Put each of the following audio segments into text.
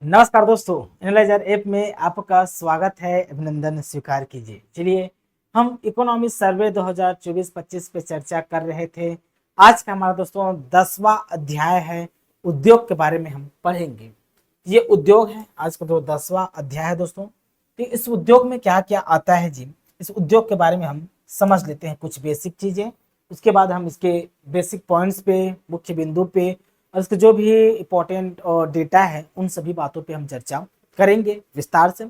नमस्कार दोस्तों, analyser app में आपका स्वागत है। अभिनंदन स्वीकार कीजिए। चलिए, हम इकोनॉमी सर्वे 2024-25 पे चर्चा कर रहे थे। आज का हमारा दोस्तों 10वां अध्याय है। उद्योग के बारे में हम पढ़ेंगे। ये उद्योग है, आज का जो 10वां अध्याय है दोस्तों। तो इस उद्योग में क्या क्या आता है जी, इस उद्योग के बारे में हम समझ लेते हैं कुछ बेसिक चीजें। उसके बाद हम इसके बेसिक पॉइंट्स पे, मुख्य बिंदु पे और इसके जो भी इंपॉर्टेंट और डेटा है उन सभी बातों पे हम चर्चा करेंगे विस्तार से।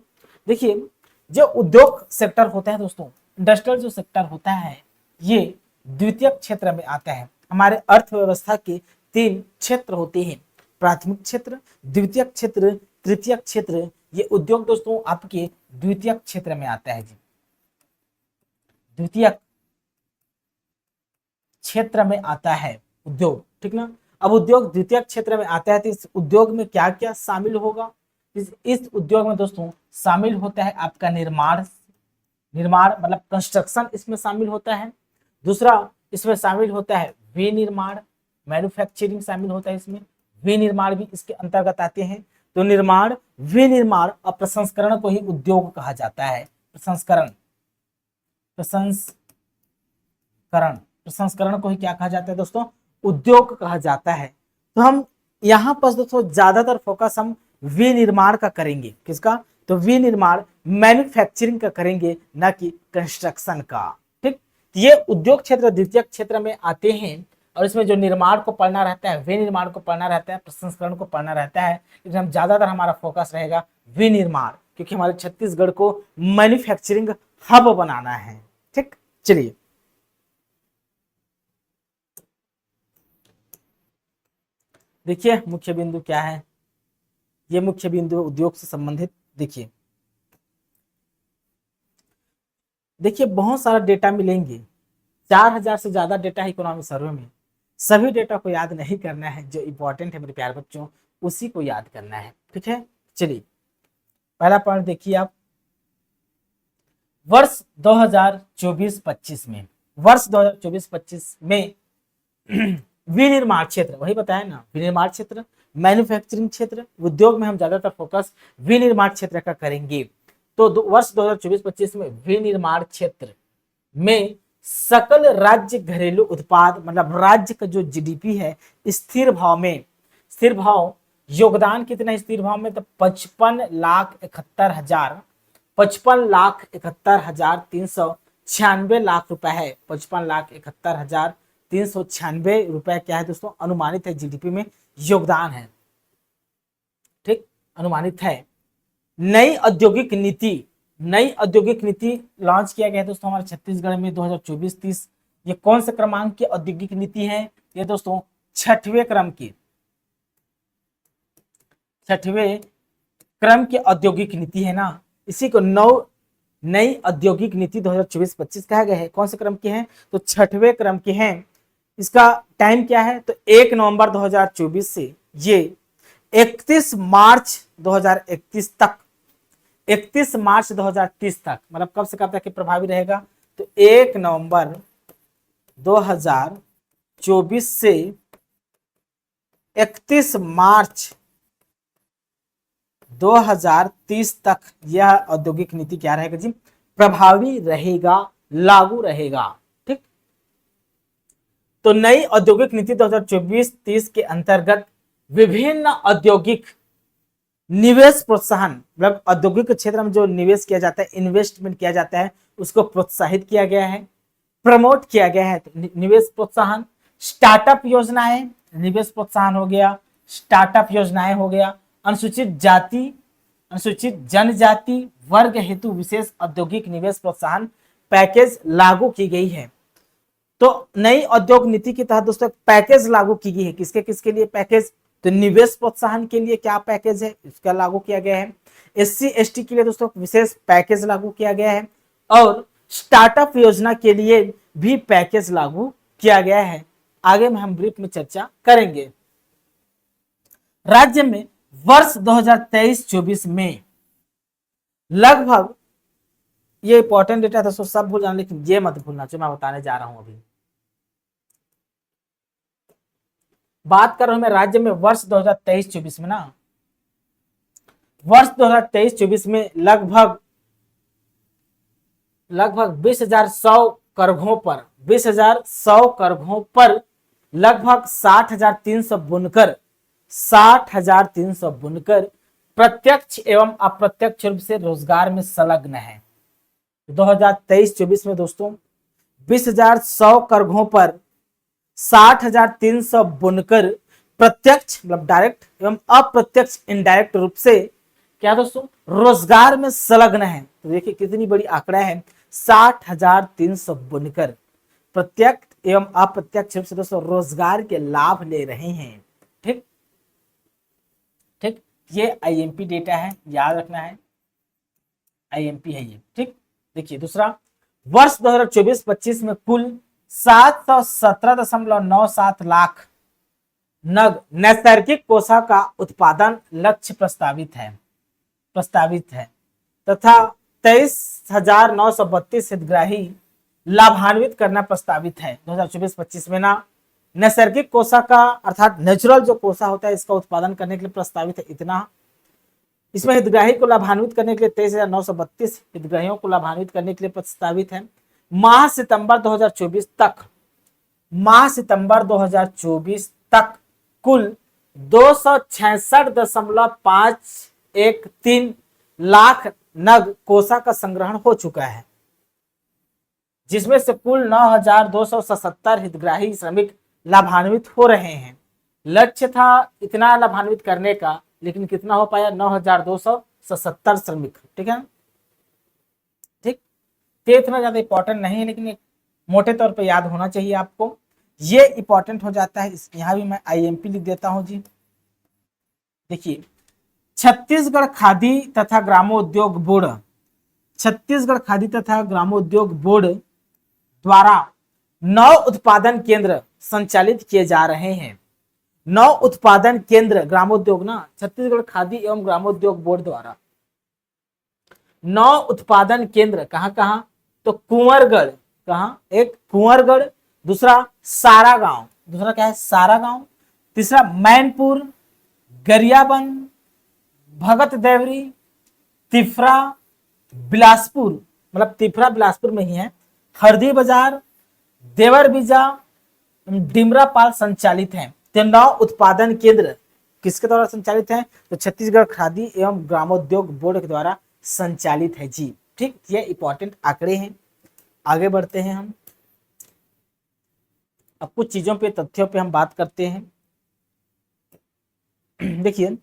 देखिए, जो उद्योग सेक्टर होता है दोस्तों, इंडस्ट्रियल जो सेक्टर होता है, ये द्वितीय क्षेत्र में आता है। हमारे अर्थव्यवस्था के 3 क्षेत्र होते हैं, प्राथमिक क्षेत्र, द्वितीय क्षेत्र, तृतीय क्षेत्र। ये उद्योग दोस्तों आपके द्वितीय क्षेत्र में आता है जी, द्वितीय क्षेत्र में आता है उद्योग, ठीक ना। अब उद्योग द्वितीय क्षेत्र में आता है तो इस उद्योग में क्या क्या शामिल होगा। इस उद्योग में दोस्तों शामिल होता है आपका निर्माण, निर्माण मतलब कंस्ट्रक्शन इसमें शामिल होता है। दूसरा, इसमें शामिल होता है विनिर्माण, मैन्युफैक्चरिंग शामिल होता है इसमें। विनिर्माण भी इसके अंतर्गत आते हैं। तो निर्माण, विनिर्माण और प्रसंस्करण को ही उद्योग कहा जाता है। प्रसंस्करण, प्रसंस्करण को ही क्या कहा जाता है दोस्तों, उद्योग कहा जाता है। तो हम यहाँ पर दोस्तों ज्यादातर फोकस हम विनिर्माण का करेंगे। किसका? तो विनिर्माण, मैन्युफैक्चरिंग का करेंगे, ना कि कंस्ट्रक्शन का। ठीक, ये उद्योग क्षेत्र द्वितीय क्षेत्र में आते हैं और इसमें जो निर्माण को पढ़ना रहता है, विनिर्माण को पढ़ना रहता है, प्रसंस्करण को पढ़ना रहता है। लेकिन हम ज्यादातर हमारा फोकस रहेगा विनिर्माण, क्योंकि हमारे छत्तीसगढ़ को मैन्युफैक्चरिंग हब बनाना है। ठीक, चलिए देखिए मुख्य बिंदु क्या है। ये मुख्य बिंदु उद्योग से संबंधित। देखिए देखिए बहुत सारा डेटा मिलेंगे, 4000 से ज्यादा डेटा है इकोनॉमिक सर्वे में। सभी डेटा को याद नहीं करना है, जो इंपॉर्टेंट है मेरे प्यारे बच्चों उसी को याद करना है। ठीक है, चलिए पहला पॉइंट देखिए आप। वर्ष 2024-25 में, वर्ष 2024-25 में विनिर्माण क्षेत्र, वही बताया ना, विनिर्माण क्षेत्र, मैन्युफैक्चरिंग क्षेत्र, उद्योग में हम ज्यादातर फोकस विनिर्माण क्षेत्र का करेंगे। तो वर्ष 2024-25 में विनिर्माण क्षेत्र में सकल राज्य घरेलू उत्पाद, मतलब राज्य का जो जीडीपी है, स्थिर भाव में, स्थिर भाव योगदान कितना स्थिर भाव में, तो 55,71,000, 55,71,396 रुपए है। 55,71,396 रुपए क्या है दोस्तों, अनुमानित है जीडीपी में योगदान है। ठीक, अनुमानित है। नई औद्योगिक नीति, नई औद्योगिक नीति लॉन्च किया गया है दोस्तों हमारे छत्तीसगढ़ में 2024-30। ये कौन से क्रमांक की औद्योगिक नीति है? ये दोस्तों 6वें क्रम की, 6वें क्रम की औद्योगिक नीति है ना। इसी को नई औद्योगिक नीति 2024-25 कहा गया है। कौन से क्रम की है? तो 6वें क्रम की है। इसका टाइम क्या है? तो 1 नवंबर 2024 से ये 31 मार्च 2031 तक, 31 मार्च 2030 तक, मतलब कब से कब तक प्रभावी रहेगा? तो 1 नवंबर 2024 से 31 मार्च 2030 तक यह औद्योगिक नीति क्या रहेगा जी, प्रभावी रहेगा, लागू रहेगा। ठीक, तो नई औद्योगिक नीति 2024-30 के अंतर्गत विभिन्न औद्योगिक निवेश प्रोत्साहन, मतलब औद्योगिक क्षेत्र में जो निवेश किया जाता है, इन्वेस्टमेंट किया जाता है, उसको प्रोत्साहित किया गया है, प्रमोट किया गया है। निवेश प्रोत्साहन, स्टार्टअप योजनाएं, निवेश प्रोत्साहन हो गया, स्टार्टअप योजनाएं हो गया, अनुसूचित जाति, अनुसूचित जनजाति वर्ग हेतु विशेष औद्योगिक निवेश प्रोत्साहन पैकेज लागू की गई है। तो नई औद्योगिक नीति के तहत दोस्तों पैकेज लागू की गई है। किसके किसके लिए पैकेज? तो निवेश प्रोत्साहन के लिए क्या पैकेज है, इसका लागू किया गया है। एससी एसटी के लिए दोस्तों विशेष पैकेज लागू किया गया है और स्टार्टअप योजना के लिए भी पैकेज लागू किया गया है। आगे में हम ब्रीफ में चर्चा करेंगे। राज्य में वर्ष 2023-24 में लगभग, ये इंपॉर्टेंट डेटा दोस्तों सब भूल जाना, लेकिन ये मत भूलना जो मैं बताने जा रहा हूं अभी। बात कर रहा हूं मैं राज्य में वर्ष 2023-24 में ना, वर्ष 2023-24 में लगभग 20,100 करघों पर लगभग 60,300 बुनकर प्रत्यक्ष एवं अप्रत्यक्ष रूप से रोजगार में संलग्न है। 2023-24 में दोस्तों 20,100 करघों पर 60,300 बुनकर प्रत्यक्ष मतलब डायरेक्ट एवं अप्रत्यक्ष इनडायरेक्ट रूप से क्या दोस्तों रोजगार में संलग्न है। तो देखिए कितनी बड़ी आंकड़ा है, 60,300 बुनकर प्रत्यक्ष एवं अप्रत्यक्ष रूप से दोस्तों रोजगार के लाभ ले रहे हैं। ठीक ठीक, ये आईएमपी डेटा है, याद रखना है, आईएमपी है ये। ठीक, देखिए दूसरा, वर्ष 2024-25 में कुल 717.97 लाख नग नैसर्गिक कोसा का उत्पादन लक्ष्य प्रस्तावित है तथा 23,932 हितग्राही लाभान्वित करना प्रस्तावित है। 2024-25 में ना नैसर्गिक कोसा का अर्थात नेचुरल जो कोसा होता है इसका उत्पादन करने के लिए प्रस्तावित है इतना। इसमें हितग्राही को लाभान्वित करने के लिए 23,932 हितग्राहियों को लाभान्वित करने के लिए प्रस्तावित है। माह सितंबर 2024 तक कुल 266.513 लाख नग कोसा का संग्रहण हो चुका है, जिसमें से कुल 9,277 हितग्राही श्रमिक लाभान्वित हो रहे हैं। लक्ष्य था इतना लाभान्वित करने का, लेकिन कितना हो पाया, 9,277 श्रमिक। ठीक है, ठीक, ये इतना ज्यादा इंपॉर्टेंट नहीं है, लेकिन एक मोटे तौर पे याद होना चाहिए आपको, ये इंपॉर्टेंट हो जाता है। यहां भी मैं आईएमपी लिख देता हूं जी। देखिए, छत्तीसगढ़ खादी तथा ग्रामोद्योग बोर्ड, छत्तीसगढ़ खादी तथा ग्रामोद्योग बोर्ड द्वारा 9 उत्पादन केंद्र संचालित किए जा रहे हैं। 9 उत्पादन केंद्र ग्रामोद्योग ना, छत्तीसगढ़ खादी एवं ग्रामोद्योग बोर्ड द्वारा 9 उत्पादन केंद्र कहां, तो कुंवरगढ़, कहां, एक कुंवरगढ़, दूसरा सारागांव, दूसरा क्या है सारागांव, तीसरा मैनपुर, गरियाबंद, भगत देवरी, तिफरा, बिलासपुर, मतलब तिफरा बिलासपुर में ही है, हरदी बाजार, देवरबीजा, डिमरापाल संचालित हैं। तो 9 उत्पादन केंद्र किसके द्वारा संचालित हैं, तो छत्तीसगढ़ खादी एवं ग्रामोद्योग बोर्ड के द्वारा संचालित है जी। ठीक, ये इंपॉर्टेंट आंकड़े हैं। आगे बढ़ते हैं हम, अब कुछ चीजों पे, तथ्यों पे हम बात करते हैं। देखिए,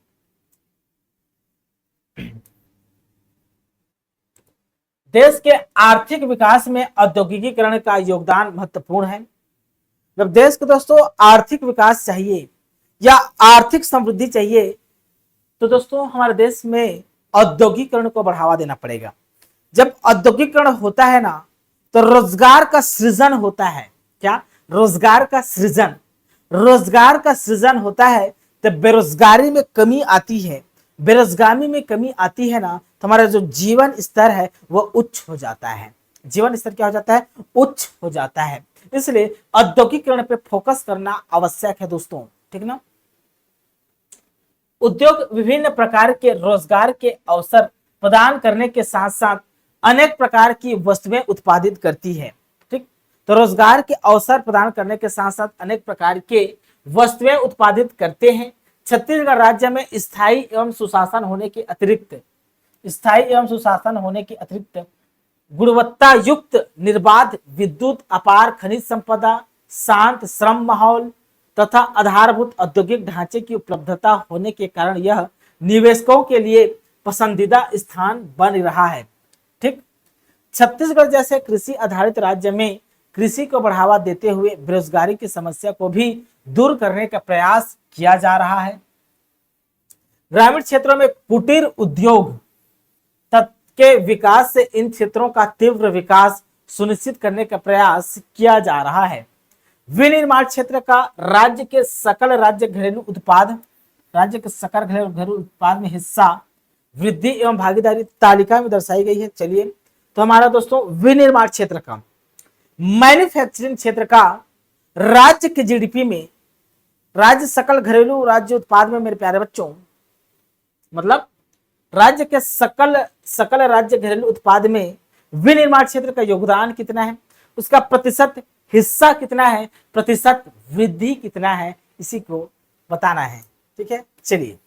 देश के आर्थिक विकास में औद्योगिकीकरण का योगदान महत्वपूर्ण है। जब देश को दोस्तों आर्थिक विकास चाहिए या आर्थिक समृद्धि चाहिए, तो दोस्तों हमारे देश में औद्योगिकीकरण को बढ़ावा देना पड़ेगा। जब औद्योगिकीकरण होता है ना, तो रोजगार का सृजन होता है। क्या, रोजगार का सृजन, रोजगार का सृजन होता है तो बेरोजगारी में कमी आती है। बेरोजगारी में कमी आती है ना, तो हमारा जो जीवन स्तर है वो उच्च हो जाता है। जीवन स्तर क्या हो जाता है, उच्च हो जाता है। इसलिए औद्योगिकीकरण पे फोकस करना आवश्यक है दोस्तों। ठीक ना, उद्योग विभिन्न प्रकार के रोजगार के अवसर प्रदान करने के साथ साथ अनेक प्रकार की वस्तुएं उत्पादित करती है। ठीक, तो रोजगार के अवसर प्रदान करने के साथ साथ अनेक प्रकार के वस्तुएं उत्पादित करते हैं। छत्तीसगढ़ राज्य में स्थायी एवं सुशासन होने के अतिरिक्त गुणवत्ता युक्त निर्बाध विद्युत, अपार खनिज संपदा, शांत श्रम माहौल तथा आधारभूत औद्योगिक ढांचे की उपलब्धता होने के कारण यह निवेशकों के लिए पसंदीदा स्थान बन रहा है। ठीक, छत्तीसगढ़ जैसे कृषि आधारित राज्य में कृषि को बढ़ावा देते हुए बेरोजगारी की समस्या को भी दूर करने का प्रयास किया जा रहा है। ग्रामीण क्षेत्रों में कुटीर उद्योग के विकास से इन क्षेत्रों का तीव्र विकास सुनिश्चित करने का प्रयास किया जा रहा है। विनिर्माण क्षेत्र का राज्य के सकल घरेलू उत्पाद में हिस्सा वृद्धि एवं भागीदारी तालिका में दर्शाई गई है। चलिए, तो हमारा दोस्तों विनिर्माण क्षेत्र का, मैन्युफैक्चरिंग क्षेत्र का राज्य के जीडीपी में, राज्य सकल घरेलू राज्य उत्पाद में मेरे प्यारे बच्चों, मतलब राज्य के सकल सकल राज्य घरेलू उत्पाद में विनिर्माण क्षेत्र का योगदान कितना है, उसका प्रतिशत हिस्सा कितना है, प्रतिशत वृद्धि कितना है, इसी को बताना है। ठीक है, चलिए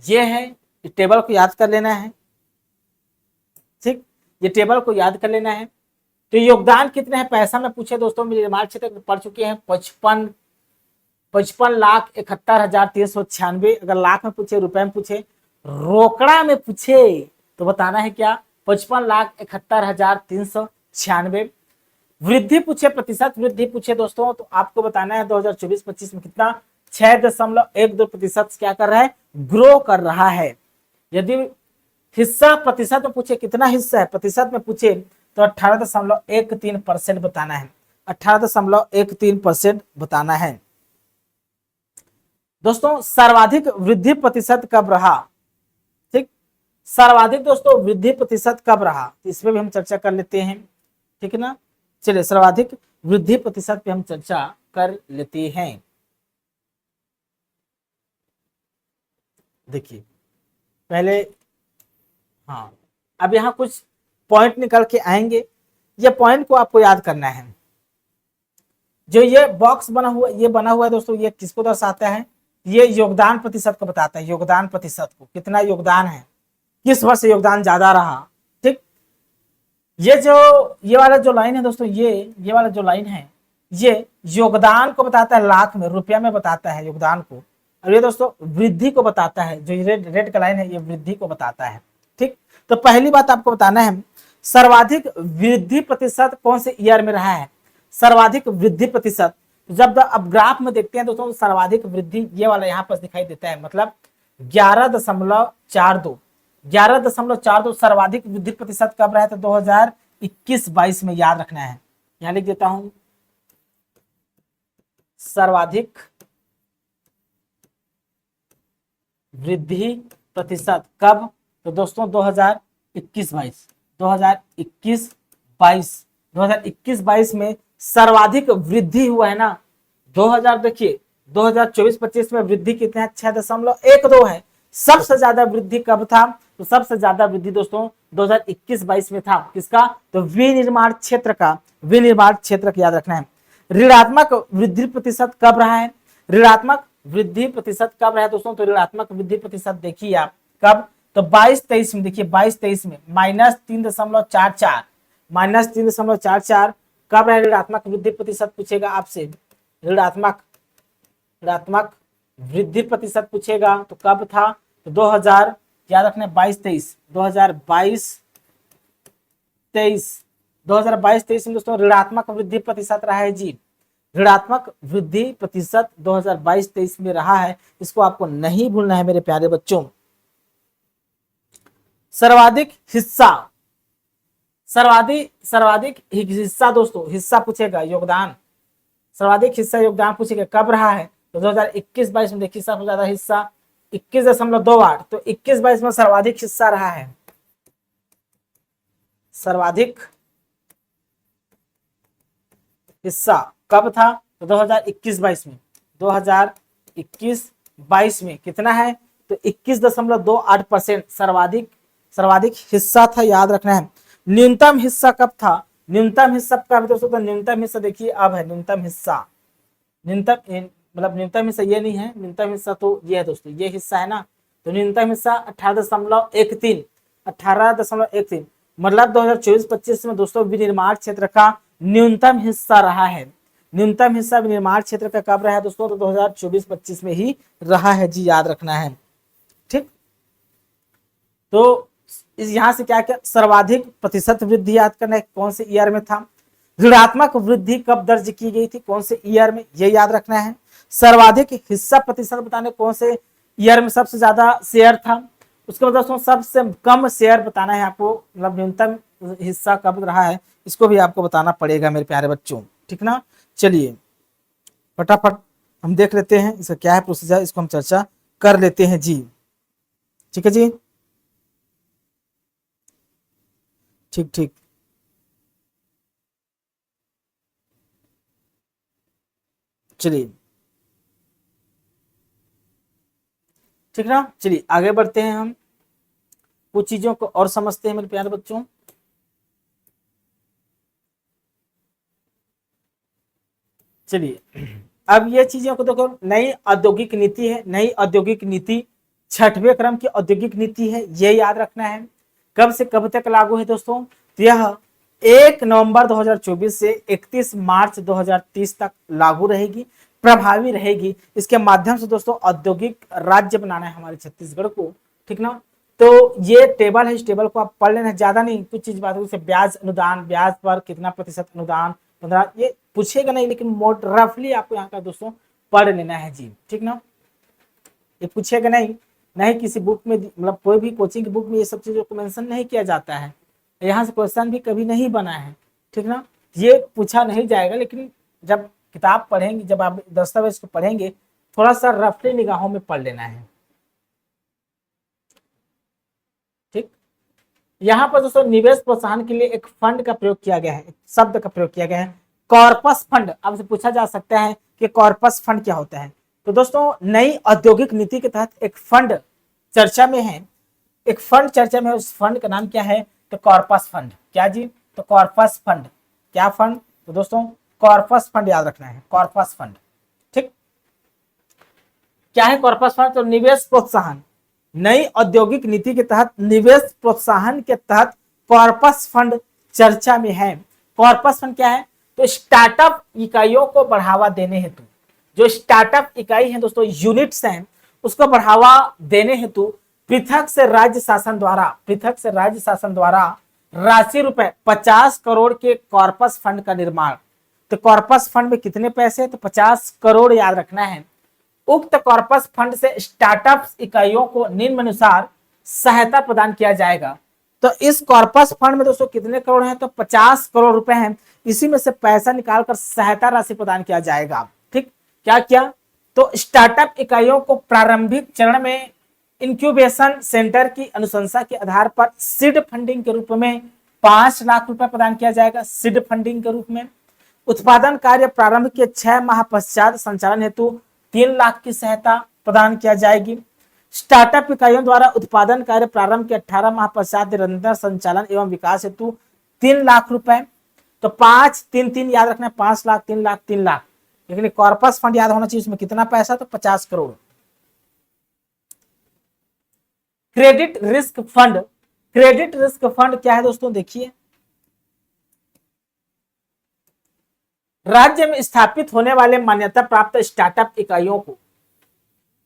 ये है, इस टेबल को याद कर लेना है। ठीक, ये टेबल को याद कर लेना है। तो योगदान कितने हैं, पैसा में पूछे दोस्तों, निर्माण क्षेत्र में पढ़ चुके हैं 55,71,7396। अगर लाख में पूछे, रुपए में पूछे, रोकड़ा में पूछे तो बताना है क्या, 55,71,396। वृद्धि पूछे, प्रतिशत वृद्धि पूछे दोस्तों, तो आपको बताना है 2024-25 में कितना, 6.12% क्या कर रहा है, ग्रो कर रहा है। यदि हिस्सा प्रतिशत में पूछे, कितना हिस्सा है प्रतिशत में पूछे, तो 18.13% बताना है, 18.13% बताना है। दोस्तों सर्वाधिक वृद्धि प्रतिशत कब रहा, ठीक, सर्वाधिक दोस्तों वृद्धि प्रतिशत कब रहा, इसमें भी हम चर्चा कर लेते हैं। ठीक है ना, चलिए सर्वाधिक वृद्धि प्रतिशत पे हम चर्चा कर लेते हैं। देखिए पहले, हाँ अब यहाँ कुछ पॉइंट निकल के आएंगे, ये पॉइंट को आपको याद करना है। जो ये बॉक्स बना हुआ, ये बना हुआ है दोस्तों, ये किसको दर्शाता है, ये योगदान प्रतिशत को बताता है, योगदान प्रतिशत को, कितना योगदान है, किस वर्ष योगदान ज्यादा रहा। ठीक, ये वाला जो लाइन है दोस्तों, ये वाला जो लाइन है, ये योगदान को बताता है, लाख में रुपया में बताता है योगदान को, और ये दोस्तों वृद्धि को बताता है, जो रेड का लाइन है ये वृद्धि को बताता है। ठीक, तो पहली बात आपको बताना है, सर्वाधिक वृद्धि प्रतिशत कौन से ईयर में रहा है, सर्वाधिक वृद्धि प्रतिशत। जब अब ग्राफ में देखते हैं दोस्तों, सर्वाधिक वृद्धि ये वाला यहाँ पर दिखाई देता है, मतलब 11.42, 11.42 सर्वाधिक वृद्धि प्रतिशत कब रहा है, तो 2021-22 में, याद रखना है। यहां लिख देता हूं, सर्वाधिक वृद्धि प्रतिशत कब, तो दोस्तों 2021-22, 2021-22 में सर्वाधिक वृद्धि हुआ है ना। 2000 देखिए 2024-25 में वृद्धि कितना है, 6.12 है। सबसे ज्यादा वृद्धि कब था, तो सबसे ज्यादा वृद्धि दोस्तों 2021-22 में था, किसका, तो विनिर्माण क्षेत्र का, विनिर्माण क्षेत्र का याद रखना है। ऋणात्मक वृद्धि प्रतिशत कब रहा है, ऋणात्मक वृद्धि प्रतिशत कब रहा है दोस्तों, तो ऋणात्मक वृद्धि प्रतिशत देखिए आप कब, तो 22-23 में, देखिए 22-23 में -3.44, -3.44 कब रहा ऋणात्मक वृद्धि प्रतिशत, पूछेगा आपसे, ऋणात्मक वृद्धि प्रतिशत पूछेगा तो कब था, तो 2000, याद रखना 22-23, 2022-23 में दोस्तों ऋणात्मक वृद्धि प्रतिशत रहा है जी, ऋणात्मक वृद्धि प्रतिशत 2022-23 में रहा है, इसको आपको नहीं भूलना है मेरे प्यारे बच्चों। सर्वाधिक हिस्सा, सर्वाधिक हिस्सा दोस्तों, हिस्सा पूछेगा, योगदान, सर्वाधिक हिस्सा योगदान पूछेगा कब रहा है, तो 2021-22 में देखिए सबसे ज्यादा हिस्सा 21.28, तो 21-22 में सर्वाधिक हिस्सा रहा है, सर्वाधिक हिस्सा कब था, तो 2021-22 में, 2021-22 में कितना है, तो 21.28% सर्वाधिक हिस्सा था, याद रखना है। न्यूनतम हिस्सा कब था, न्यूनतम हिस्सा कब दोस्तों, तो न्यूनतम हिस्सा देखिए अब है, न्यूनतम हिस्सा, मतलब न्यूनतम हिस्सा ये नहीं है, न्यूनतम हिस्सा तो ये है दोस्तों, ये हिस्सा है ना, तो न्यूनतम हिस्सा 18.13, मतलब 2024-25 में दोस्तों विनिर्माण क्षेत्र का न्यूनतम हिस्सा रहा है, न्यूनतम हिस्सा विनिर्माण क्षेत्र का कब रहा है दोस्तों, तो 2024-25 में ही रहा है जी, याद रखना है। ठीक, तो इस यहां से क्या क्या, सर्वाधिक प्रतिशत वृद्धि याद करना है, कौन से ईयर में था, ऋणात्मक वृद्धि कब दर्ज की गई थी, कौन से ईयर में, ये याद रखना है। सर्वाधिक हिस्सा प्रतिशत बताने, कौन से ईयर में सबसे ज्यादा शेयर था, उसके बाद दोस्तों सबसे कम शेयर बताना है आपको, मतलब न्यूनतम हिस्सा कब रहा है, इसको भी आपको बताना पड़ेगा मेरे प्यारे बच्चों। ठीक ना, चलिए फटाफट हम देख लेते हैं इसका क्या है प्रोसीजर, इसको हम चर्चा कर लेते हैं जी। ठीक है जी, ठीक, चलिए ठीक ना। चलिए आगे बढ़ते हैं, हम कुछ चीजों को और समझते हैं मेरे प्यारे बच्चों। चलिए अब ये चीजों को देखो, नई औद्योगिक नीति है, नई औद्योगिक नीति 6वें क्रम की औद्योगिक नीति है, ये याद रखना है। कब से कब तक लागू है दोस्तों, तो यह 1 नवंबर 2024 से 31 मार्च 2030 तक लागू रहेगी, प्रभावी रहेगी। इसके माध्यम से दोस्तों औद्योगिक राज्य बनाना है हमारे छत्तीसगढ़ को, ठीक ना। तो ये टेबल है, इस टेबल को आप पढ़ लेना, ज्यादा नहीं, कुछ चीज बात जैसे ब्याज अनुदान, ब्याज पर कितना प्रतिशत अनुदान 15, ये पूछेगा नहीं, लेकिन मोट रफली आपको यहाँ का दोस्तों पढ़ लेना है जी, ठीक ना। ये पूछेगा नहीं, नहीं किसी बुक में, मतलब कोई भी कोचिंग की बुक में ये सब चीजों को मेंशन नहीं किया जाता है, यहाँ से क्वेश्चन भी कभी नहीं बना है, ठीक ना। ये पूछा नहीं जाएगा, लेकिन जब किताब पढ़ेंगे, जब आप दस्तावेज को पढ़ेंगे, थोड़ा सा रफली निगाहों में पढ़ लेना है, ठीक। यहाँ पर दोस्तों निवेश प्रोत्साहन के लिए एक फंड का प्रयोग किया गया है, एक शब्द का प्रयोग किया गया है, कॉर्पस फंड। आपसे पूछा जा सकता है कि कॉर्पस फंड क्या होता है। तो दोस्तों नई औद्योगिक नीति के तहत एक फंड चर्चा में है, एक फंड चर्चा में है, उस फंड का नाम क्या है, तो कॉर्पस फंड। क्या जी, तो कॉर्पस फंड, क्या फंड, तो दोस्तों कॉर्पस फंड याद रखना है, कॉर्पस फंड, ठीक। क्या है कॉर्पस फंड, तो निवेश प्रोत्साहन, नई औद्योगिक नीति के तहत निवेश प्रोत्साहन के तहत कॉर्पस फंड चर्चा में है। कॉर्पस फंड क्या है, तो स्टार्टअप इकाइयों को बढ़ावा देने हेतु, जो स्टार्टअप इकाई है दोस्तों, यूनिट्स हैं, उसको बढ़ावा देने हेतु पृथक से राज्य शासन द्वारा, पृथक से राज्य शासन द्वारा राशि रुपए 50 करोड़ के कॉर्पस फंड का निर्माण। तो कॉर्पस फंड में कितने पैसे, तो 50 करोड़ याद रखना है। उक्त कॉर्पस फंड से स्टार्टअप इकाइयों को निम्नानुसार सहायता प्रदान किया जाएगा। तो इस कॉर्पस फंड में दोस्तों कितने करोड़ हैं, तो 50 करोड़ रुपए हैं, इसी में से पैसा निकालकर सहायता राशि प्रदान किया जाएगा, ठीक। क्या किया, तो स्टार्टअप इकाइयों को प्रारंभिक चरण में इंक्यूबेशन सेंटर की अनुशंसा के आधार पर सीड फंडिंग के रूप में 5 लाख रुपए प्रदान किया जाएगा, सीड फंडिंग के रूप में। उत्पादन कार्य प्रारंभ के 6 माह पश्चात संचालन हेतु 3 लाख की सहायता प्रदान किया जाएगी। स्टार्टअप इकाइयों द्वारा उत्पादन कार्य प्रारंभ के 18 माह पश्चात निरंतर संचालन एवं विकास हेतु 3 लाख रुपए। तो 5 3 3 याद रखना है, 5 लाख 3 लाख 3 लाख, लेकिन कॉर्पस फंड याद होना चाहिए, उसमें कितना पैसा, तो 50 crore. Credit risk fund, credit risk fund क्या है दोस्तों, देखिए राज्य में स्थापित होने वाले मान्यता प्राप्त स्टार्टअप इकाइयों को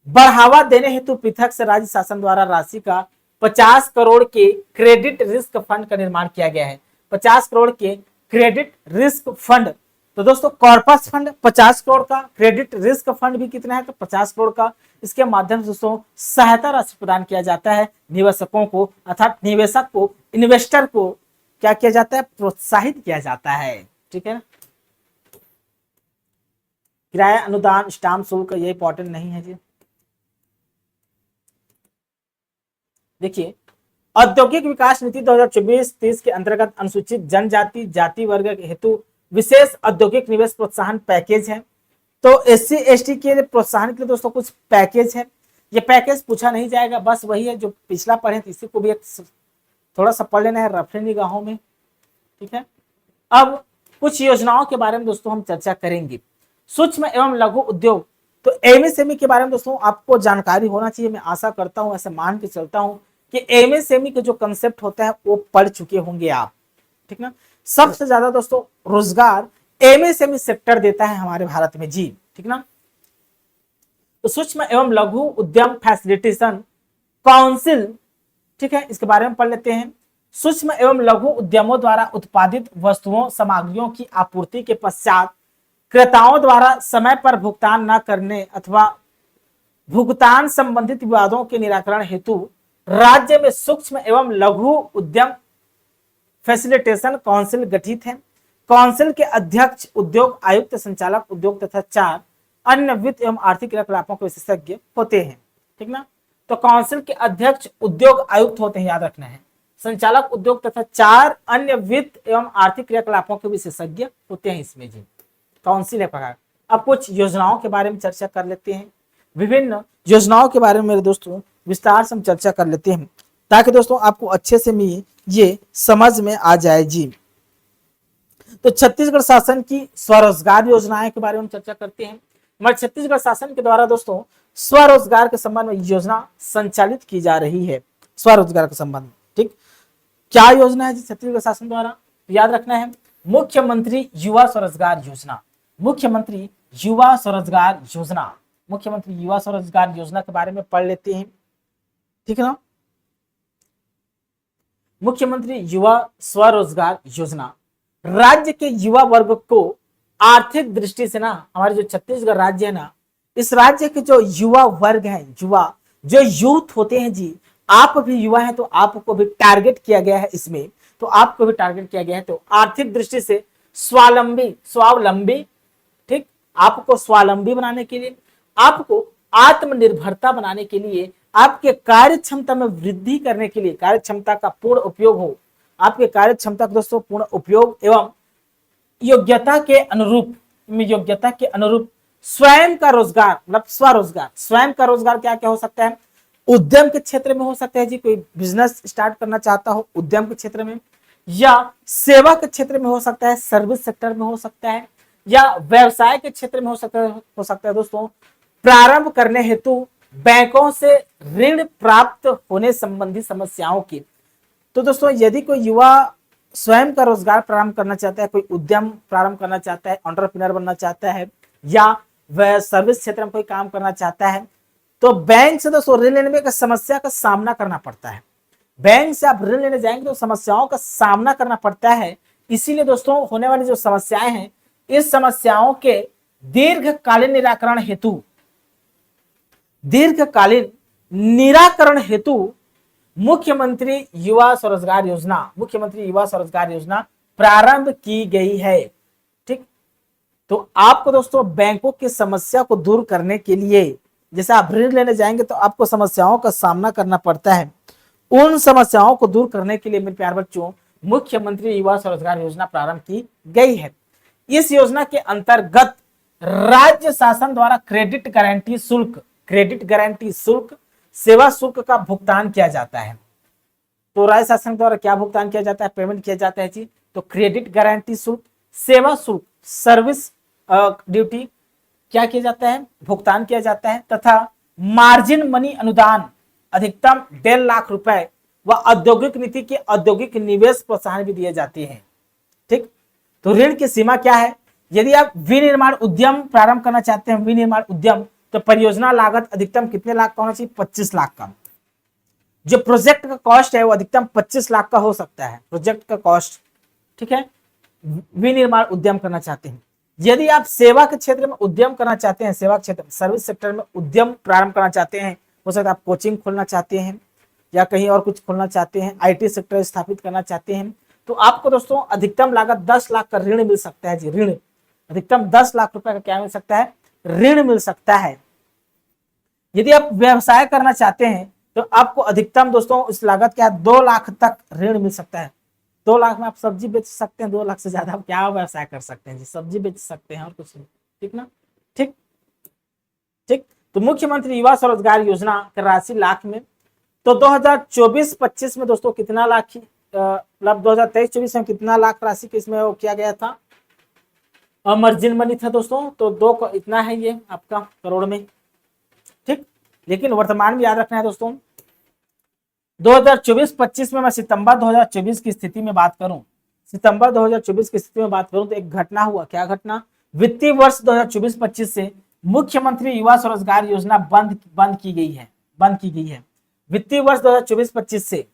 बढ़ावा देने हेतु पृथक से राज्य शासन द्वारा राशि का 50 करोड़ के क्रेडिट रिस्क फंड का निर्माण किया गया है। 50 करोड़ के क्रेडिट रिस्क फंड। तो दोस्तों कॉर्पस फंड 50 करोड़ का, क्रेडिट रिस्क फंड भी कितना है, तो 50 करोड़ का। इसके माध्यम से दोस्तों सहायता राशि प्रदान किया जाता है निवेशकों को, अर्थात निवेशक को, इन्वेस्टर को क्या किया जाता है, प्रोत्साहित किया जाता है, ठीक है। किराया अनुदान, स्टाम्प शुल्क, ये इंपॉर्टेंट नहीं है जी। देखिए औद्योगिक विकास नीति 2024-30 के अंतर्गत अनुसूचित जनजाति जाति वर्ग हेतु विशेष औद्योगिक निवेश प्रोत्साहन पैकेज है। तो एससी एसटी के प्रोत्साहन के लिए दोस्तों कुछ पैकेज है, ये पैकेज पूछा नहीं जाएगा, बस वही है जो पिछला पढ़े, इसी को भी एक थोड़ा सा पढ़ लेना है रफली निगाहों में, ठीक है। अब कुछ योजनाओं के बारे में दोस्तों हम चर्चा करेंगे। सूक्ष्म एवं लघु उद्योग, तो एमएसएमई के बारे में दोस्तों आपको जानकारी होना चाहिए, मैं आशा करता हूं, ऐसे मान के चलता हूं कि एमएसएमई का जो कंसेप्ट होता है वो पढ़ चुके होंगे आप, ठीक ना। सबसे ज्यादा दोस्तों रोजगार एमएसएमई सेक्टर देता है हमारे भारत में जी, ठीक ना। तो सूक्ष्म एवं लघु उद्यम फैसिलिटेशन काउंसिल, ठीक है, इसके बारे में पढ़ लेते हैं। सूक्ष्म एवं लघु उद्यमों द्वारा उत्पादित वस्तुओं सामग्रियों की आपूर्ति के पश्चात क्रेताओं द्वारा समय पर भुगतान न करने अथवा भुगतान संबंधित विवादों के निराकरण हेतु राज्य में सूक्ष्म एवं लघु उद्यम फैसिलिटेशन काउंसिल गठित है। काउंसिल के अध्यक्ष उद्योग आयुक्त, संचालक उद्योग तथा 4 अन्य वित्त एवं आर्थिक क्रियाकलापों के विशेषज्ञ होते हैं, ठीक ना। तो काउंसिल के अध्यक्ष उद्योग आयुक्त होते हैं, याद रखना है, संचालक उद्योग तथा 4 अन्य वित्त एवं आर्थिक क्रियाकलापों के विशेषज्ञ होते हैं इसमें जी, काउंसिल है प्रकार। अब कुछ योजनाओं के बारे में चर्चा कर लेते हैं। विभिन्न योजनाओं के बारे में मेरे दोस्तों विस्तार से हम चर्चा कर लेते हैं, ताकि दोस्तों आपको अच्छे से ये समझ में आ जाए जी। तो छत्तीसगढ़ शासन की स्वरोजगार योजनाएं के बारे में चर्चा करते हैं। हमारे छत्तीसगढ़ शासन के द्वारा दोस्तों स्वरोजगार के संबंध में योजना संचालित की जा रही है। स्वरोजगार के संबंध में, ठीक, क्या योजना है जी छत्तीसगढ़ शासन द्वारा? याद रखना है, मुख्यमंत्री युवा स्वरोजगार योजना। मुख्यमंत्री युवा स्वरोजगार योजना, मुख्यमंत्री युवा स्वरोजगार योजना के बारे में पढ़ लेते हैं, ठीक है ना। मुख्यमंत्री युवा स्वरोजगार योजना राज्य के युवा वर्ग को आर्थिक दृष्टि से ना, हमारे जो छत्तीसगढ़ राज्य है ना, इस राज्य के जो युवा वर्ग है, युवा जो यूथ होते हैं जी, आप भी युवा हैं तो आपको भी टारगेट किया गया है इसमें, तो आपको भी टारगेट किया गया है। तो आर्थिक दृष्टि से स्वावलंबी, ठीक, आपको स्वावलंबी बनाने के लिए, आपको आत्मनिर्भरता बनाने के लिए, आपके कार्य क्षमता में वृद्धि करने के लिए, कार्य क्षमता का पूर्ण उपयोग हो, आपके कार्य क्षमता का दोस्तों पूर्ण उपयोग एवं योग्यता के अनुरूप स्वयं का रोजगार, मतलब स्वरोजगार। स्वयं का रोजगार क्या क्या हो सकता है? उद्यम के क्षेत्र में हो सकता है जी, कोई बिजनेस स्टार्ट करना चाहता हो उद्यम के क्षेत्र में, या सेवा के क्षेत्र में हो सकता है, सर्विस सेक्टर में हो सकता है, या व्यवसाय के क्षेत्र में हो सकता है दोस्तों। प्रारंभ करने हेतु बैंकों से ऋण प्राप्त होने संबंधी समस्याओं की। तो दोस्तों यदि कोई युवा स्वयं का रोजगार प्रारंभ करना चाहता है, कोई उद्यम प्रारंभ करना चाहता है, एंटरप्रेन्योर बनना चाहता है, या वह सर्विस क्षेत्र में कोई काम करना चाहता है, तो बैंक से दोस्तों ऋण लेने में एक समस्या का सामना करना पड़ता है। बैंक से आप ऋण लेने जाएंगे तो समस्याओं का सामना करना पड़ता है। इसीलिए दोस्तों होने वाली जो समस्याएं हैं, इस समस्याओं के दीर्घकालीन निराकरण हेतु मुख्यमंत्री युवा स्वरोजगार योजना प्रारंभ की गई है, ठीक। तो आपको दोस्तों बैंकों की समस्या को दूर करने के लिए, जैसे आप ऋण लेने जाएंगे तो आपको समस्याओं का सामना करना पड़ता है, उन समस्याओं को दूर करने के लिए मेरे प्यारे बच्चों मुख्यमंत्री युवा स्वरोजगार योजना प्रारंभ की गई है। इस योजना के अंतर्गत राज्य शासन द्वारा क्रेडिट गारंटी शुल्क, सेवा शुल्क का भुगतान किया जाता है। तो राज्य शासन द्वारा क्या भुगतान किया जाता है, पेमेंट किया जाता है जी? तो क्रेडिट गारंटी शुल्क, सेवा शुल्क, सर्विस ड्यूटी क्या किया जाता है? भुगतान किया जाता है, तथा मार्जिन मनी अनुदान अधिकतम 1.5 लाख रुपए व औद्योगिक नीति के औद्योगिक निवेश प्रोत्साहन भी दिए जाते हैं, ठीक। तो ऋण की सीमा क्या है? यदि आप विनिर्माण उद्यम प्रारंभ करना चाहते हैं, विनिर्माण उद्यम, तो परियोजना लागत अधिकतम कितने लाख का होना चाहिए? 25 लाख का। जो प्रोजेक्ट का कॉस्ट है वो अधिकतम 25 लाख का हो सकता है, प्रोजेक्ट का कॉस्ट, ठीक है। विनिर्माण उद्यम करना चाहते हैं। यदि आप सेवा के क्षेत्र में उद्यम करना चाहते हैं, सेवा क्षेत्र सर्विस सेक्टर में उद्यम प्रारंभ करना चाहते हैं, हो सकता है आप कोचिंग खोलना चाहते हैं या कहीं और कुछ खोलना चाहते हैं, आईटी सेक्टर स्थापित करना चाहते हैं, तो आपको दोस्तों अधिकतम लागत 10 लाख का ऋण मिल सकता है जी। ऋण अधिकतम 10 लाख रुपए का क्या मिल सकता है? ऋण मिल सकता है। यदि आप व्यवसाय करना चाहते हैं तो आपको अधिकतम दोस्तों इस लागत क्या 2 लाख तक ऋण मिल सकता है। 2 लाख में आप सब्जी बेच सकते हैं, 2 लाख से ज्यादा आप क्या व्यवसाय कर सकते हैं जी? सब्जी बेच सकते हैं और कुछ नहीं, ठीक ना, ठीक। तो मुख्यमंत्री युवा स्वरोजगार योजना की राशि लाख में, तो 2024-25 में दोस्तों कितना लाख की, मतलब 2023-24 में कितना लाख राशि के इसमें वो किया गया था, मार्जिन मनी था दोस्तों, तो 2 इतना है ये आपका करोड़ में, ठीक। लेकिन वर्तमान में याद रखना है दोस्तों 2024-25 में मैं सितंबर 2024 की स्थिति में बात करूं, सितंबर 2024 की स्थिति में बात करूं तो एक घटना हुआ। क्या घटना? वित्तीय वर्ष 2024-25 से मुख्यमंत्री युवा स्वरोजगार योजना बंद की गई है। वित्तीय वर्ष 2024-25 से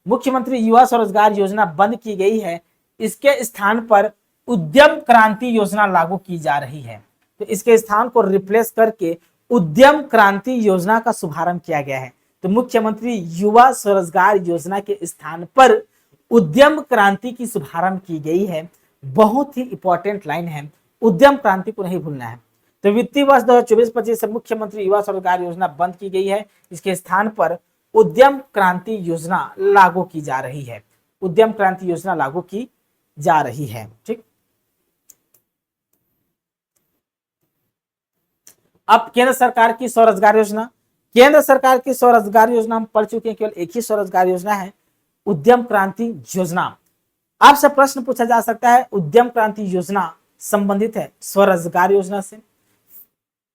मुख्यमंत्री युवा स्वरोजगार योजना बंद की गई है। इसके स्थान पर उद्यम क्रांति योजना लागू की जा रही है। तो इसके स्थान को रिप्लेस करके उद्यम क्रांति योजना का शुभारंभ किया गया है। तो मुख्यमंत्री युवा स्वरोजगार योजना के स्थान पर उद्यम क्रांति की शुभारंभ की गई है। बहुत ही इंपॉर्टेंट लाइन है, उद्यम क्रांति को नहीं भूलना है। तो वित्तीय वर्ष 2024-25 से मुख्यमंत्री युवा स्वरोजगार योजना बंद की गई है, इसके स्थान पर उद्यम क्रांति योजना लागू की जा रही है। उद्यम क्रांति योजना लागू की जा रही है, ठीक। अब केंद्र सरकार की स्वरोजगार योजना, केंद्र सरकार की स्वरोजगार योजना हम पढ़ चुके हैं, केवल एक ही स्वरोजगार योजना है, उद्यम क्रांति योजना। आपसे प्रश्न पूछा जा सकता है उद्यम क्रांति योजना संबंधित है स्वरोजगार योजना से,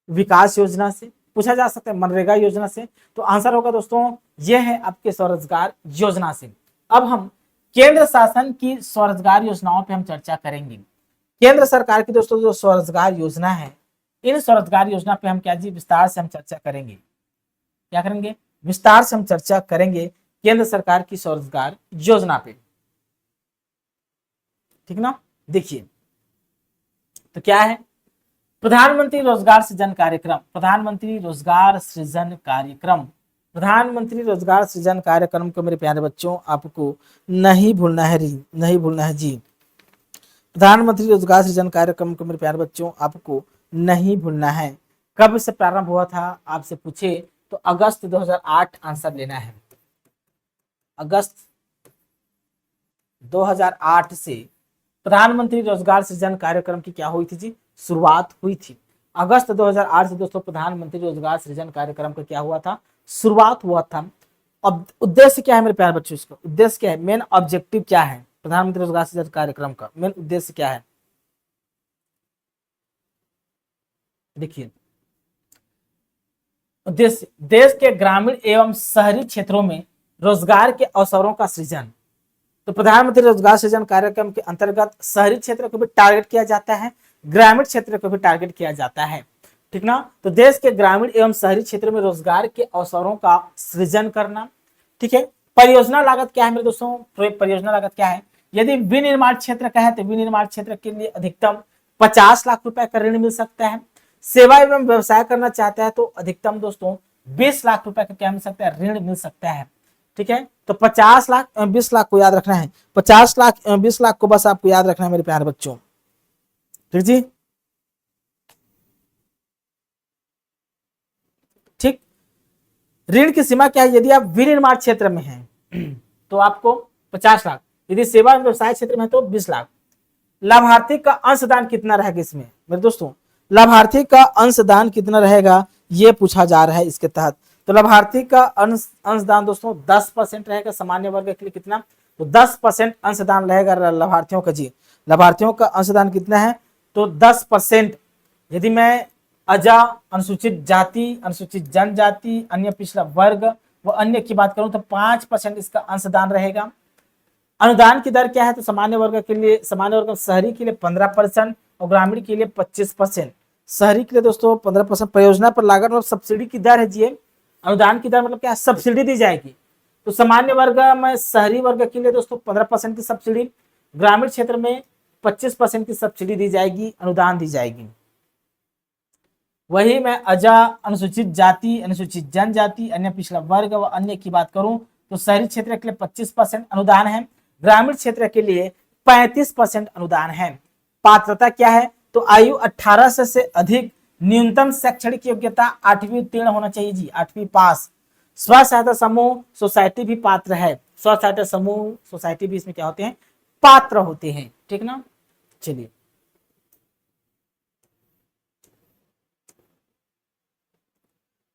विकास योजना से, पूछा जा सकता है मनरेगा योजना से, तो आंसर होगा दोस्तों यह है आपके स्वरोजगार योजना से। अब हम केंद्र शासन की स्वरोजगार योजनाओं पे हम चर्चा करेंगे। केंद्र सरकार की दोस्तों जो स्वरोजगार योजना है, इन स्वरोजगार योजना पे हम क्या जी विस्तार से हम चर्चा करेंगे। क्या करेंगे? विस्तार से हम चर्चा करेंगे केंद्र सरकार की स्वरोजगार योजना पे, ठीक ना। देखिए तो क्या है प्रधानमंत्री रोजगार सृजन कार्यक्रम, प्रधानमंत्री रोजगार सृजन कार्यक्रम, प्रधानमंत्री रोजगार सृजन कार्यक्रम को मेरे प्यारे बच्चों आपको नहीं भूलना है नहीं भूलना है जी। प्रधानमंत्री रोजगार सृजन कार्यक्रम को मेरे प्यारे बच्चों आपको नहीं भूलना है। कब से प्रारंभ हुआ था आपसे पूछे तो अगस्त 2008 आंसर लेना है। अगस्त 2008 से प्रधानमंत्री रोजगार सृजन कार्यक्रम की क्या हुई थी जी? शुरुआत हुई थी। अगस्त 2008 से दोस्तों प्रधानमंत्री रोजगार सृजन कार्यक्रम का क्या हुआ था? शुरुआत हुआ था। अब उद्देश्य क्या है मेरे प्यारे बच्चों? इसका उद्देश्य क्या है? मेन ऑब्जेक्टिव क्या है प्रधानमंत्री रोजगार सृजन कार्यक्रम का? मेन उद्देश्य क्या है? देखिए उद्देश्य देश के ग्रामीण एवं शहरी क्षेत्रों में रोजगार के अवसरों का सृजन। तो प्रधानमंत्री रोजगार सृजन कार्यक्रम के अंतर्गत शहरी क्षेत्र को भी टारगेट किया जाता है, ग्रामीण क्षेत्र को भी टारगेट किया जाता है, ठीक ना। तो देश के ग्रामीण एवं शहरी क्षेत्र में रोजगार के अवसरों का सृजन करना, ठीक है। परियोजना लागत क्या है मेरे दोस्तों? परियोजना लागत क्या है? यदि विनिर्माण क्षेत्र का है तो विनिर्माण क्षेत्र के लिए अधिकतम 50 लाख रुपए का ऋण मिल सकता है। सेवा एवं व्यवसाय करना चाहता है तो अधिकतम दोस्तों 20 लाख रुपए का क्या मिल सकता है? ऋण मिल सकता है, ठीक है। तो 50 लाख एवं 20 लाख को याद रखना है, 50 लाख एवं 20 लाख को बस आपको याद रखना है मेरे प्यारे बच्चों, ठीक जी। ठीक, ऋण की सीमा क्या है? यदि आप विनिर्माण क्षेत्र में हैं तो आपको 50 लाख, यदि सेवा एवं व्यवसाय क्षेत्र में है तो 20 लाख। लाभार्थी का अंशदान कितना रहेगा इसमें मेरे दोस्तों? लाभार्थी का अंशदान कितना रहेगा ये पूछा जा रहा है इसके तहत। तो लाभार्थी का अंशदान दोस्तों 10% रहेगा। सामान्य वर्ग के लिए कितना? तो 10% अंशदान रहेगा लाभार्थियों का जी। लाभार्थियों का अंशदान कितना है? तो 10%। यदि मैं अजा, अनुसूचित जाति, अनुसूचित जनजाति, अन्य पिछड़ा वर्ग व अन्य की बात करूं तो 5% इसका अंशदान रहेगा। अनुदान की दर क्या है? तो सामान्य वर्ग के लिए, सामान्य वर्ग शहरी के लिए 15% और ग्रामीण के लिए 25%। शहरी के लिए दोस्तों 15%। परियोजना पर लागत मतलब सब्सिडी की दर है जी। अनुदान की दर मतलब क्या? सब्सिडी दी जाएगी। तो सामान्य वर्ग में शहरी वर्ग के लिए दोस्तों 15% की सब्सिडी, ग्रामीण क्षेत्र में 25% की सब्सिडी दी जाएगी, अनुदान दी जाएगी। वही मैं अजा, अनुसूचित जाति, अनुसूचित जनजाति, अन्य पिछड़ा वर्ग व अन्य की बात करूं तो शहरी क्षेत्र के लिए 25% अनुदान है, ग्रामीण क्षेत्र के लिए 35% अनुदान है। पात्रता क्या है? तो आयु 18 से अधिक, न्यूनतम शैक्षणिक योग्यता 8वीं उत्तीर्ण होना चाहिए जी, 8वीं पास। स्व सहायता समूह सोसाइटी भी पात्र है, स्व सहायता समूह सोसाइटी भी इसमें क्या होते हैं? पात्र होते हैं, ठीक ना। चलिए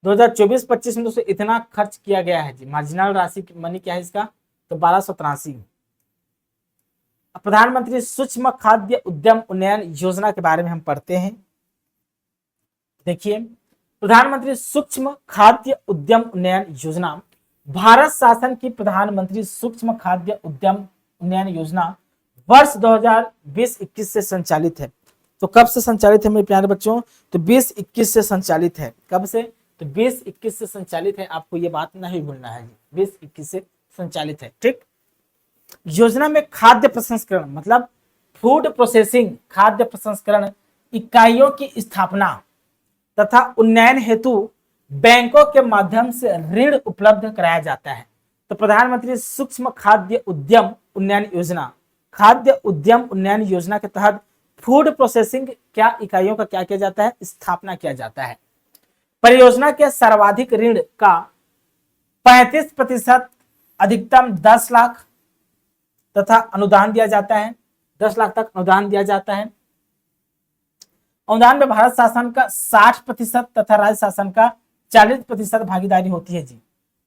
2024-25 में दोस्तों इतना खर्च किया गया है जी। मार्जिनल राशि मनी क्या है इसका? तो 1283। प्रधानमंत्री सूक्ष्म खाद्य उद्यम उन्नयन योजना के बारे में हम पढ़ते हैं। देखिए प्रधानमंत्री सूक्ष्म खाद्य उद्यम उन्नयन योजना भारत शासन की प्रधानमंत्री सूक्ष्म खाद्य उद्यम उन्नयन योजना वर्ष 2020-21 से संचालित है। तो कब से संचालित है मेरे प्यारे बच्चों? तो 20-21 से संचालित है। कब से? तो 20-21 से संचालित है, आपको ये बात नहीं भूलना है। 20-21 से संचालित है, ठीक। योजना में खाद्य प्रसंस्करण मतलब फूड प्रोसेसिंग, खाद्य प्रसंस्करण इकाइयों की स्थापना तथा उन्नयन हेतु बैंकों के माध्यम से ऋण उपलब्ध कराया जाता है। तो प्रधानमंत्री सूक्ष्म खाद्य उद्यम उन्नयन योजना, खाद्य उद्यम उन्नयन योजना के तहत फूड प्रोसेसिंग क्या इकाइयों का क्या किया जाता है? स्थापना किया जाता है। परियोजना के सर्वाधिक ऋण का 35% अधिकतम 10 लाख तथा अनुदान दिया जाता है, 10 लाख तक अनुदान दिया जाता है। अनुदान में भारत शासन का 60% तथा राज्य शासन का 40% भागीदारी होती है जी।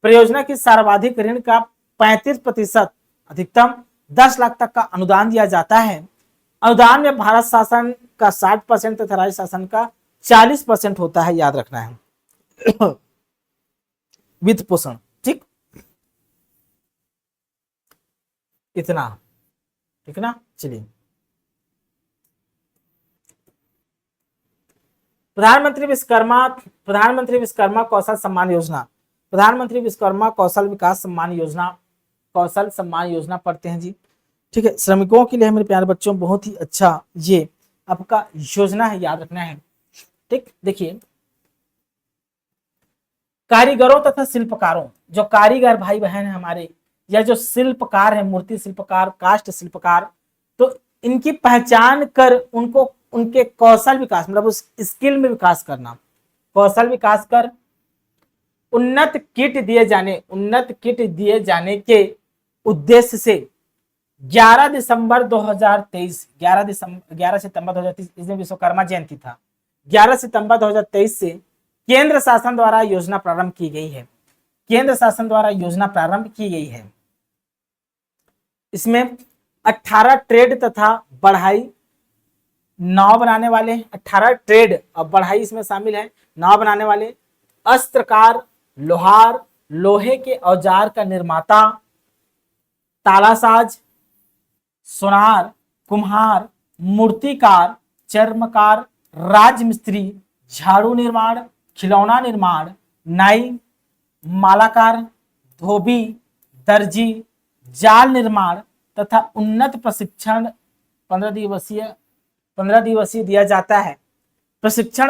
परियोजना की सर्वाधिक ऋण का 35%, अधिकतम 10 लाख तक का अनुदान दिया जाता है। अनुदान में भारत शासन का 60% तथा राज्य शासन का 40% होता है, याद रखना है। वित्त पोषण, ठीक, इतना, ठीक ना। चलिए, प्रधानमंत्री विश्वकर्मा कौशल सम्मान योजना, प्रधानमंत्री विश्वकर्मा कौशल विकास सम्मान योजना, कौशल सम्मान योजना पढ़ते हैं जी। ठीक है, श्रमिकों के लिए मेरे प्यारे बच्चों बहुत ही अच्छा ये आपका योजना है, याद रखना है। ठीक, देखिए कारीगरों तथा शिल्पकारों, जो कारीगर भाई बहन है हमारे, या जो शिल्पकार है, मूर्ति शिल्पकार, काष्ठ शिल्पकार, तो इनकी पहचान कर उनको उनके कौशल विकास, मतलब उस स्किल में विकास करना, कौशल विकास कर उन्नत किट दिए जाने के उद्देश्य से 11 सितंबर 2023 इस दिन विश्वकर्मा जयंती था, 11 सितंबर 2023 से केंद्र शासन द्वारा योजना प्रारंभ की गई है। केंद्र शासन द्वारा योजना प्रारंभ की गई है। इसमें 18 ट्रेड तथा बढ़ाई नाव बनाने वाले, 18 ट्रेड और बढ़ाई इसमें शामिल है, नाव बनाने वाले, अस्त्रकार, लोहार, लोहे के औजार का निर्माता, तालासाज, सोनार, कुम्हार, मूर्तिकार, चर्मकार, राजमिस्त्री, झाड़ू निर्माण, खिलौना निर्माण, नाई, मालाकार, धोबी, दर्जी, जाल निर्माण तथा उन्नत प्रशिक्षण 15 दिवसीय दिया जाता है। प्रशिक्षण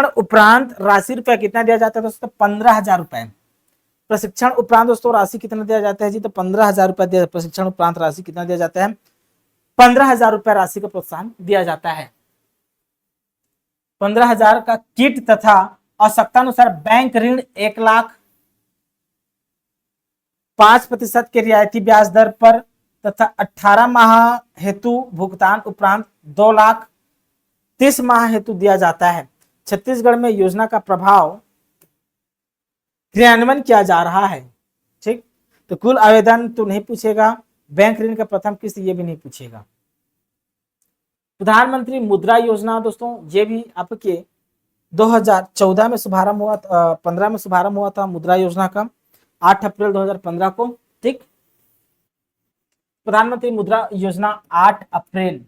उपरांत राशि रुपया कितना दिया जाता है दोस्तों? 15,000 रुपए। प्रशिक्षण उपरांत दोस्तों राशि कितना दिया जाता है जी? तो 15,000 रुपए। प्रशिक्षण उपरांत राशि कितना दिया जाता है? 15,000 रुपए राशि का प्रोत्साहन दिया जाता है। 15,000 का किट तथा आवश्यकता अनुसार बैंक ऋण 1 लाख, 5% के रियायती ब्याज दर पर तथा 18 माह हेतु भुगतान उपरांत 2 लाख 30 माह हेतु दिया जाता है। छत्तीसगढ़ में योजना का प्रभाव क्रियान्वयन किया जा रहा है। ठीक, तो कुल आवेदन तो नहीं पूछेगा, बैंक ऋण का प्रथम किस्त ये भी नहीं पूछेगा। प्रधानमंत्री मुद्रा योजना दोस्तों ये भी आपके 2014 में शुभारंभ हुआ, 15 में शुभारंभ हुआ था मुद्रा योजना का, 8 अप्रैल 2015 को। ठीक, प्रधानमंत्री मुद्रा योजना 8 अप्रैल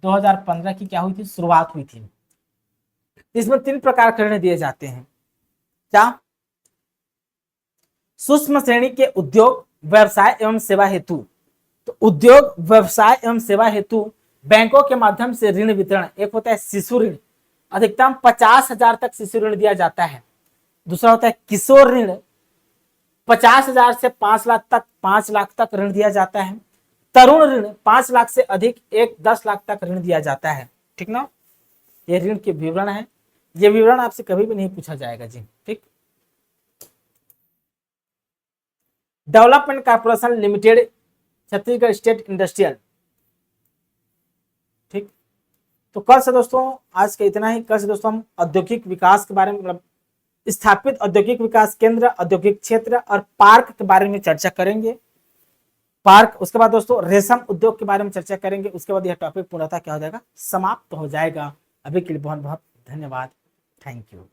2015 की क्या हुई थी? शुरुआत हुई थी। इसमें 3 प्रकार के ऋण दिए जाते हैं। क्या? सूक्ष्म श्रेणी के उद्योग, व्यवसाय एवं सेवा हेतु। तो उद्योग, व्यवसाय एवं सेवा हेतु बैंकों के माध्यम से ऋण वितरण। एक होता है शिशु ऋण, अधिकतम 50,000 तक शिशु ऋण दिया जाता है। दूसरा होता है किशोर ऋण, 50,000 से 5 लाख तक, 5 लाख तक ऋण दिया जाता है। तरुण ऋण 5 लाख से अधिक 10 लाख तक ऋण दिया जाता है। ठीक ना, ये ऋण के विवरण है। ये विवरण आपसे कभी भी नहीं पूछा जाएगा जी। ठीक, development corporation limited, Chhattisgarh state industrial. ठीक, तो कल से दोस्तों आज का इतना ही। कल से दोस्तों हम औद्योगिक विकास के बारे में, मतलब स्थापित औद्योगिक विकास केंद्र, औद्योगिक क्षेत्र और पार्क के बारे में चर्चा करेंगे। पार्क, उसके बाद दोस्तों रेशम उद्योग के बारे में चर्चा करेंगे। उसके बाद यह टॉपिक पूर्णतः क्या हो जाएगा? समाप्त हो जाएगा। अभी के लिए बहुत बहुत धन्यवाद। Thank you.